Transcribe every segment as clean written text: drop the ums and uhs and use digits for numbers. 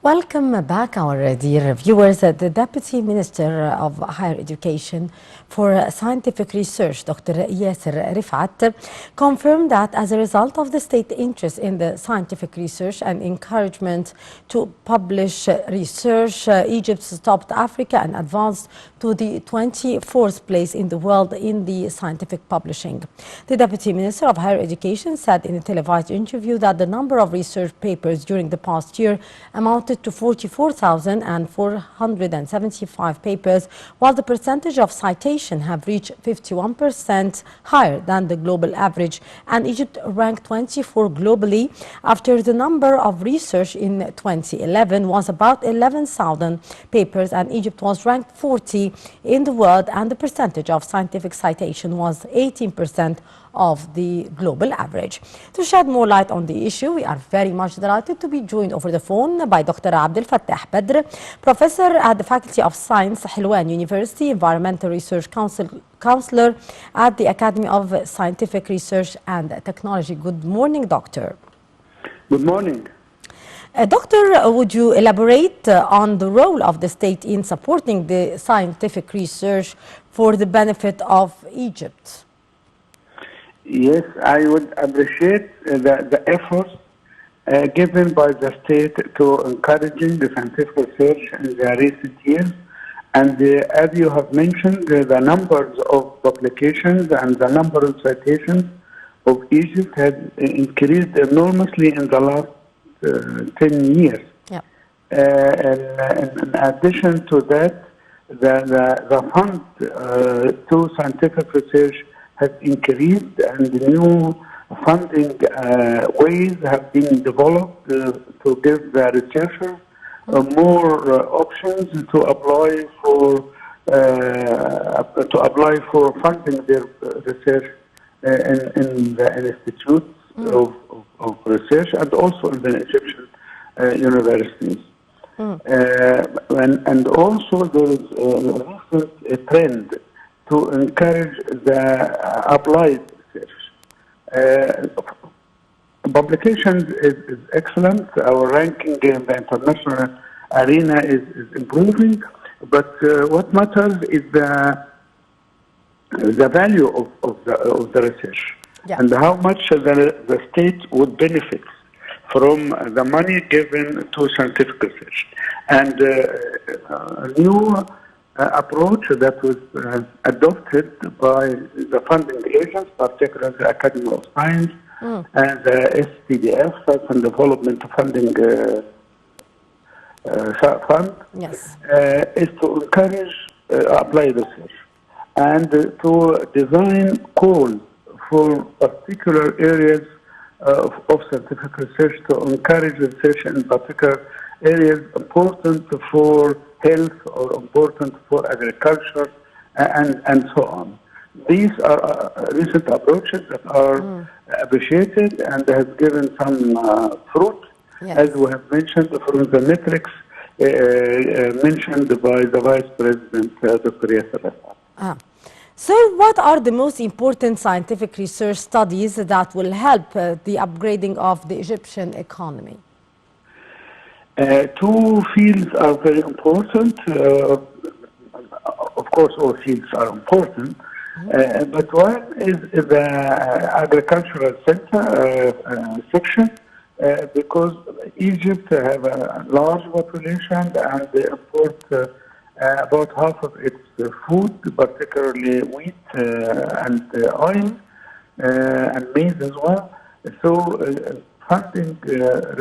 Welcome back, our dear viewers. The Deputy Minister of Higher Education for Scientific Research, Dr. Yasser Rifat, confirmed that as a result of the state interest in the scientific research and encouragement to publish research, Egypt topped Africa and advanced to the 24th place in the world in the scientific publishing. The Deputy Minister of Higher Education said in a televised interview that the number of research papers during the past year amounted to 44,475 papers, while the percentage of citation have reached 51% higher than the global average, and Egypt ranked 24 globally after the number of research in 2011 was about 11,000 papers, and Egypt was ranked 40 in the world, and the percentage of scientific citation was 18% of the global average. To shed more light on the issue, we are very much delighted to be joined over the phone by Dr. Fatah Badr, professor at the Faculty of Science, Helwan University, Environmental Research Counselor at the Academy of Scientific Research and Technology. Good morning, Doctor. Good morning. Doctor, would you elaborate on the role of the state in supporting the scientific research for the benefit of Egypt? Yes, I would appreciate the efforts given by the state to encouraging the scientific research in the recent years. And as you have mentioned, the numbers of publications and the number of citations of Egypt has increased enormously in the last 10 years. Yeah. In addition to that, the fund to scientific research has increased, and new funding ways have been developed to give the researchers more options to apply for funding their research in the institutes of research and also in the Egyptian universities. And also there is a trend to encourage the applied research. Publications is excellent. Our ranking in the international arena is improving, but what matters is the value of the research. Yeah. And how much the state would benefit from the money given to scientific research. And a new approach that was adopted by the funding agents, particularly the Academy of Science and the STDF, Science and Development Funding Fund, yes, is to encourage applied research and to design calls for particular areas of scientific research, to encourage research in particular areas important for health or important for agriculture and so on. These are recent approaches that are appreciated and has given some fruit, yes, as we have mentioned from the metrics mentioned by the Vice President, Dr. Yasser Rifat. So what are the most important scientific research studies that will help the upgrading of the Egyptian economy? Two fields are very important. Of course, all fields are important, but one is the agricultural sector section, because Egypt have a large population and they import about half of its food, particularly wheat and oil and maize as well. So funding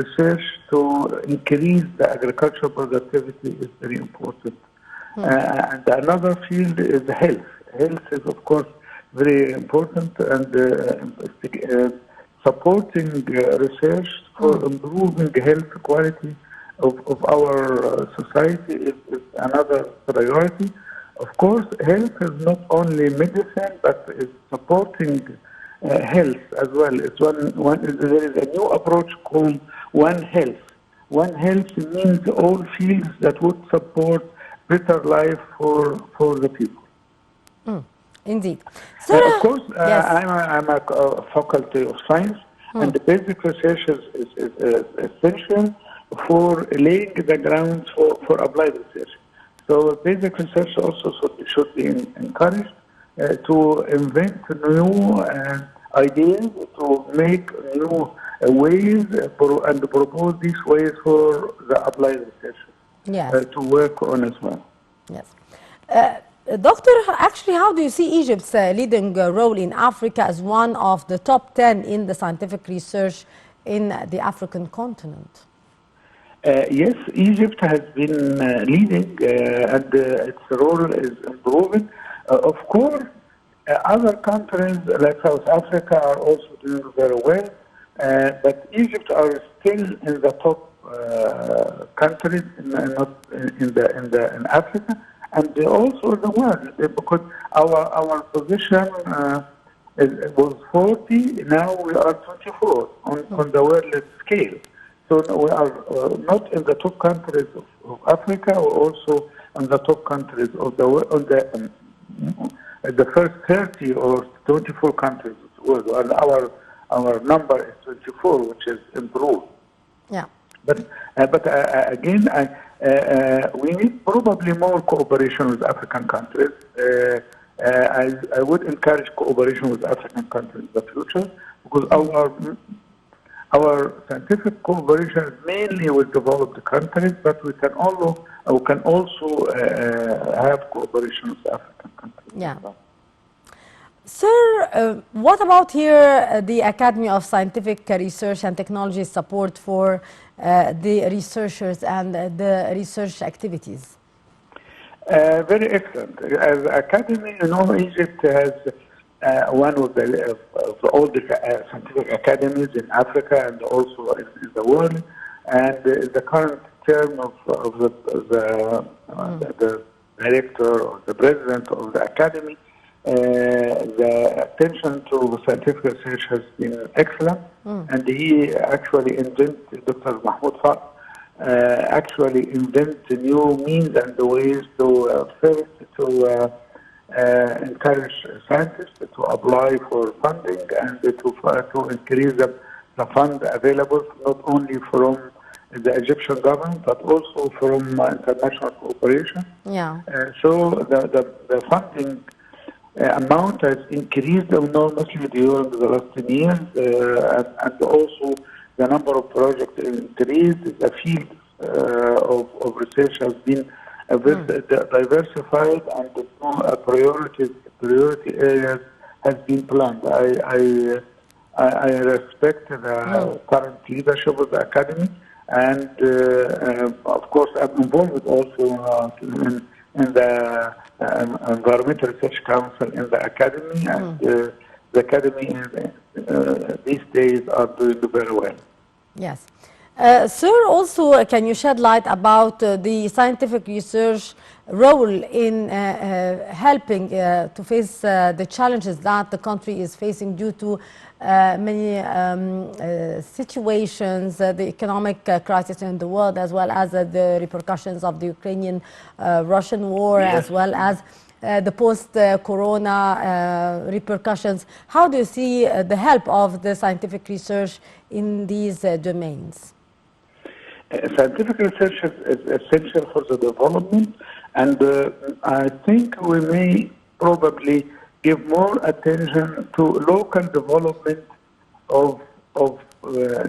research to increase the agricultural productivity is very important. And another field is health. Health is, of course, very important, and supporting research for improving health quality of our society is another priority. Of course, health is not only medicine, but is supporting health as well. It's there is a new approach called One Health. One Health means all fields that would support better life for the people. Indeed. Of course, yes, I'm a faculty of science, and the basic research is essential, for laying the grounds for applied research. So basic research also should be encouraged to invent new ideas, to make new ways and propose these ways for the applied research Yes. to work on as well. Yes. Doctor, actually, how do you see Egypt's leading role in Africa as one of the top 10 in the scientific research in the African continent? Yes, Egypt has been leading and its role is improving. Of course, other countries like South Africa are also doing very well, but Egypt are still in the top countries not in Africa and also in the world because our position was 40. Now we are 24 on the world scale. So we are not in the top countries of Africa, we're also in the top countries of the world, the first 30 or 24 countries of the world. And our number is 24, which is improved. Yeah. But again, we need probably more cooperation with African countries. I would encourage cooperation with African countries in the future because our scientific cooperation is mainly with developed countries, but we can also have cooperation with African countries. Yeah. Sir, what about here the Academy of Scientific Research and Technology support for the researchers and the research activities? Very excellent. As Academy, Egypt has one of the oldest scientific academies in Africa and also in the world. And the current term of the director or the president of the academy, the attention to scientific research has been excellent. And he actually invented, Dr. Mahmoud Fatah, actually invent new means and ways to first to encourage scientists to apply for funding and to increase the fund available not only from the Egyptian government but also from international cooperation. Yeah. So the funding amount has increased enormously during the last 10 years, and also the number of projects increased. The field of research has been diversified, and the priority areas has been planned. I respect the current leadership of the academy, and of course I'm involved also in the Environmental Research Council in the academy, and the academy these days are doing very well. Yes. Sir, also can you shed light about the scientific research role in helping to face the challenges that the country is facing due to many situations, the economic crisis in the world, as well as the repercussions of the Ukrainian-Russian war, Yes. as well as the post-corona repercussions. How do you see the help of the scientific research in these domains? Scientific research is essential for the development, and I think we may probably give more attention to local development of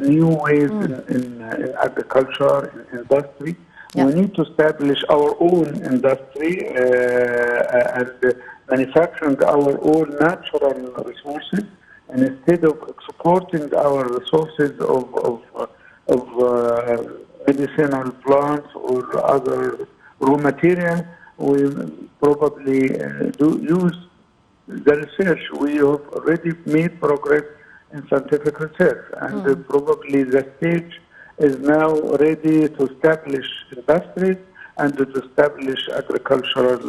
new ways in agriculture, in industry. Yeah. We need to establish our own industry and manufacturing our own natural resources, and instead of exporting our resources of medicinal plants or other raw material, we probably use the research. We have already made progress in scientific research, and probably the stage is now ready to establish industries and to establish agricultural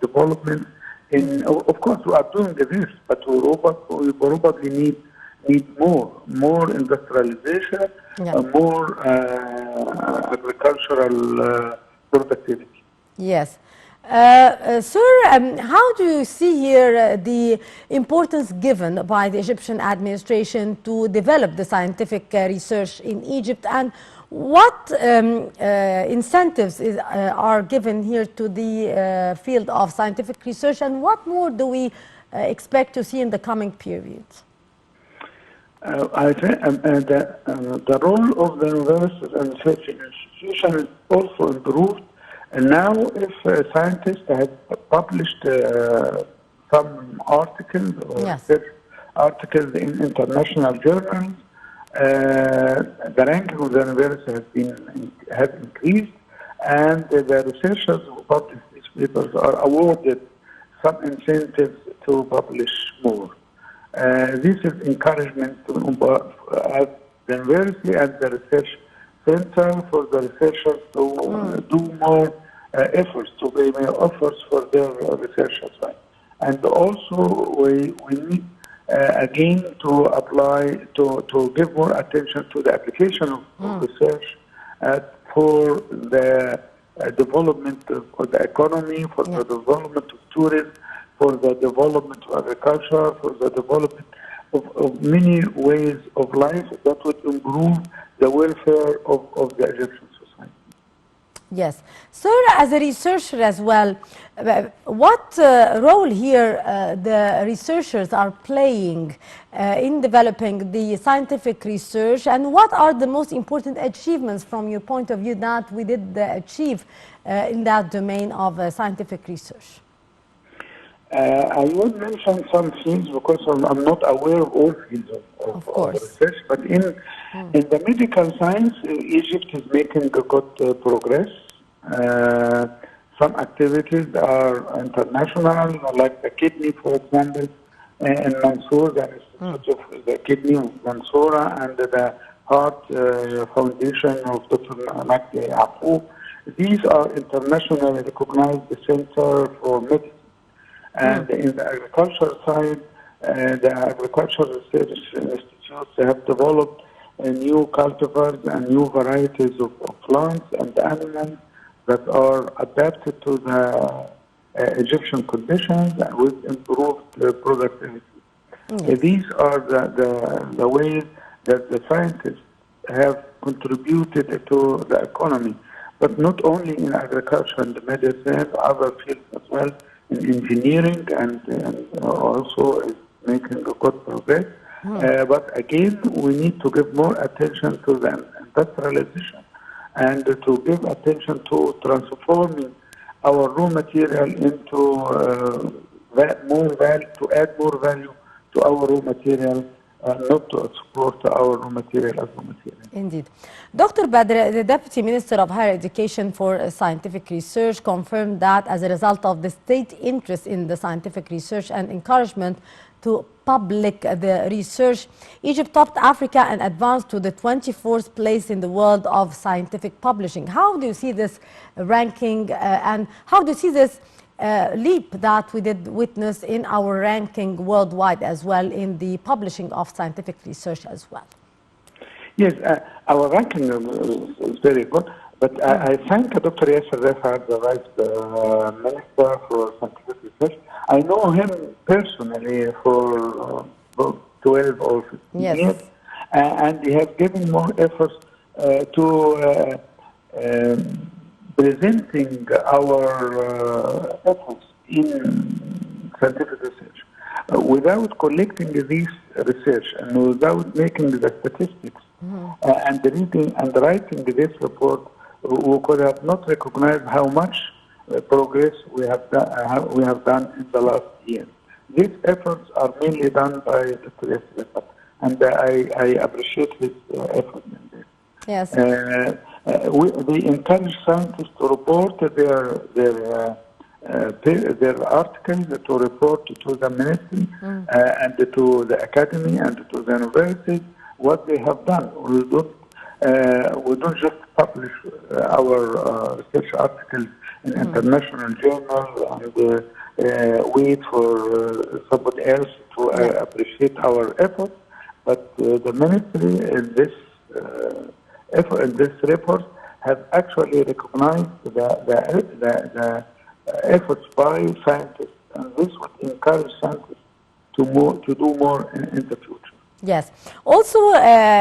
development. Of course, we are doing this, but we probably need more industrialization, more agricultural productivity. Yes. Sir, how do you see here the importance given by the Egyptian administration to develop the scientific research in Egypt, and What incentives are given here to the field of scientific research, and what more do we expect to see in the coming period? I think the role of the universities and research institutions is also improved. And now, if scientists have published some articles or Yes. research articles in international journals, the ranking of the university has increased, and the researchers who publish these papers are awarded some incentives to publish more. This is encouragement to at the university and the research center for the researchers to do more efforts, to pay more efforts for their research as well. And also we need again to apply to give more attention to the application of research for the development of the economy, for the development of tourism, for the development of agriculture, for the development of many ways of life that would improve the welfare of the Egyptian society. Yes. Sir, as a researcher as well, what role here the researchers are playing in developing the scientific research, and what are the most important achievements from your point of view that we did achieve in that domain of scientific research? I would mention some fields because I'm not aware of all fields of research, but in the medical science, Egypt is making good progress. Some activities are international, like the kidney, for example, in Mansour, the Institute of the Kidney of Mansoura, and the Heart Foundation of Dr. Magdi Apu. These are internationally recognized center for medicine. And in the agriculture side, the agricultural research institutes have developed new cultivars and new varieties of plants and animals that are adapted to the Egyptian conditions and with improved productivity. These are the ways that the scientists have contributed to the economy, but not only in agriculture and medicine, other fields as well, in engineering, and also is making a good progress. But again, we need to give more attention to the industrialization and to give attention to transforming our raw material into more value, to add more value to our raw material, not to export our raw material as raw material. Indeed. Dr. Badr, the Deputy Minister of Higher Education for Scientific Research, confirmed that as a result of the state interest in the scientific research and encouragement to public the research, Egypt topped Africa and advanced to the 24th place in the world of scientific publishing. How do you see this ranking and how do you see this leap that we did witness in our ranking worldwide as well in the publishing of scientific research as well? Yes, our ranking is very good, but I thank Dr. Yasser Refat, the Vice Minister for Scientific Research. I know him personally for 12 or 15 years, and he has given more efforts to presenting our efforts in scientific research. Without collecting this research and without making the statistics and reading and writing this report, we could have not recognized how much progress we have done in the last year. These efforts are mainly done by Dr. Yasser, and I appreciate his effort in this. Yes. We encourage scientists to report their articles, to report to the ministry and to the academy and to the universities what they have done. We don't just publish our research articles in international journals and wait for somebody else to appreciate our efforts. But the ministry in this effort, in this report, have actually recognized the efforts by scientists, and this would encourage scientists to do more in the future. Yes. Also,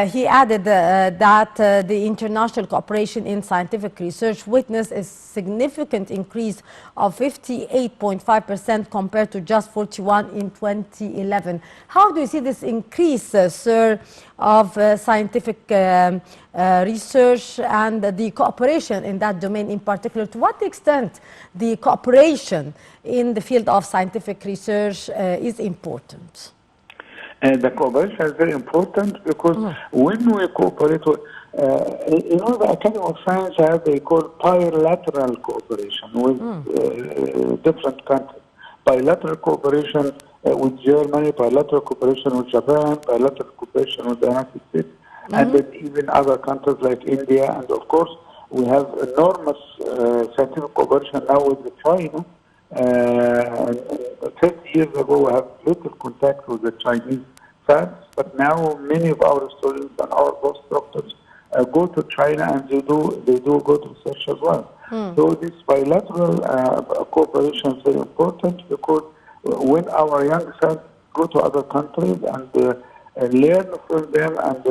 he added that the international cooperation in scientific research witnessed a significant increase of 58.5% compared to just 41 in 2011. How do you see this increase, sir, of scientific research and the cooperation in that domain in particular? To what extent the cooperation in the field of scientific research is important? And the cooperation is very important because when we cooperate with, the Academy of Science has they call bilateral cooperation with different countries. Bilateral cooperation with Germany, bilateral cooperation with Japan, bilateral cooperation with the United States, and then even other countries like India. And of course, we have enormous scientific cooperation now with China. 30 years ago, we have little contact with the Chinese fans, but now many of our students and our postdoctors go to China and they do good research as well. So this bilateral cooperation is very important because when our young scientists go to other countries and learn from them and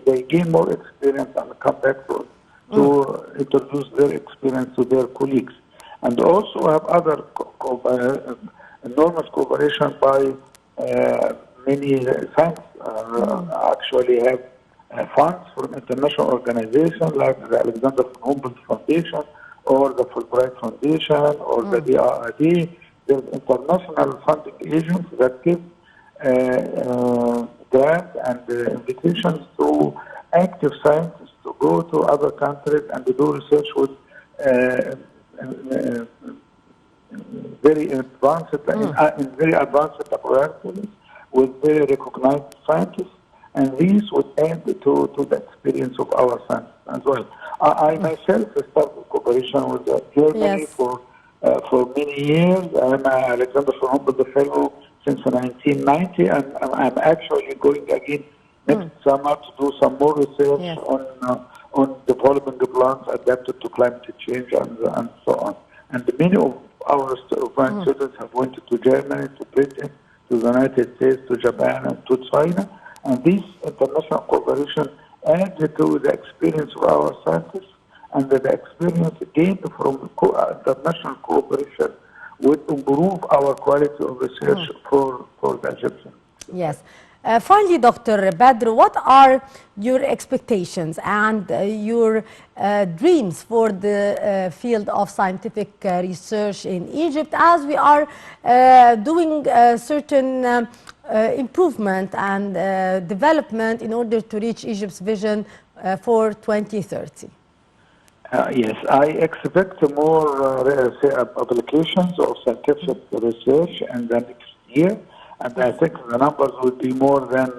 they gain more experience and come back to introduce their experience to their colleagues. And also have other enormous cooperation by many science actually have funds from international organizations like the Alexander von Humboldt Foundation or the Fulbright Foundation or the DRD. There's international funding agents that give grants and invitations to active scientists to go to other countries and to do research with very advanced in very advanced laboratories with very recognized scientists, and these would add to the experience of our scientists as well. I myself started cooperation with Germany for many years. I'm Alexander von Humboldt Fellow since 1990, and I'm actually going again next summer to do some more research on developing the plants adapted to climate change and so on. And many of our students have went to Germany, to Britain, to the United States, to Japan, and to China. And this international cooperation adds to the experience of our scientists, and the experience gained from international cooperation would improve our quality of research for the Egyptians. Yes. Finally, Dr. Badr, what are your expectations and your dreams for the field of scientific research in Egypt as we are doing certain improvement and development in order to reach Egypt's vision for 2030? Yes, I expect more publications of scientific research in the next year. And I think the numbers will be more than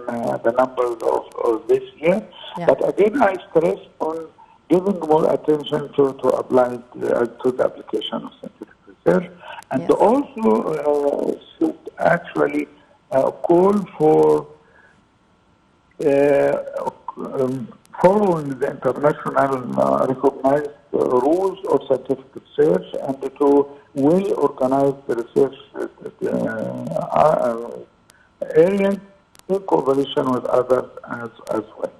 the numbers of this year. Yeah. But again, I stress on giving more attention to applying to the application of scientific research, and also should actually call for following the international recognized rules of scientific research and to well-organized research areas in cooperation with others as well.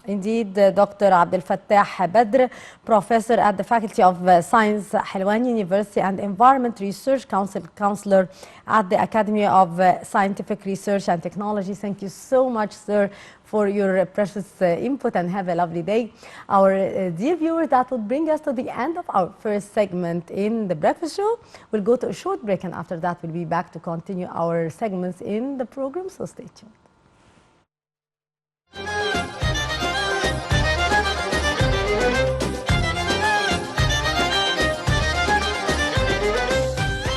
Indeed, Dr. Abdel Fattah Badr, professor at the Faculty of Science, Helwan University, and Environment Research Counselor at the Academy of Scientific Research and Technology. Thank you so much, sir, for your precious input, and have a lovely day. Our dear viewers, that would bring us to the end of our first segment in the breakfast show. We'll go to a short break, and after that, we'll be back to continue our segments in the program, so stay tuned.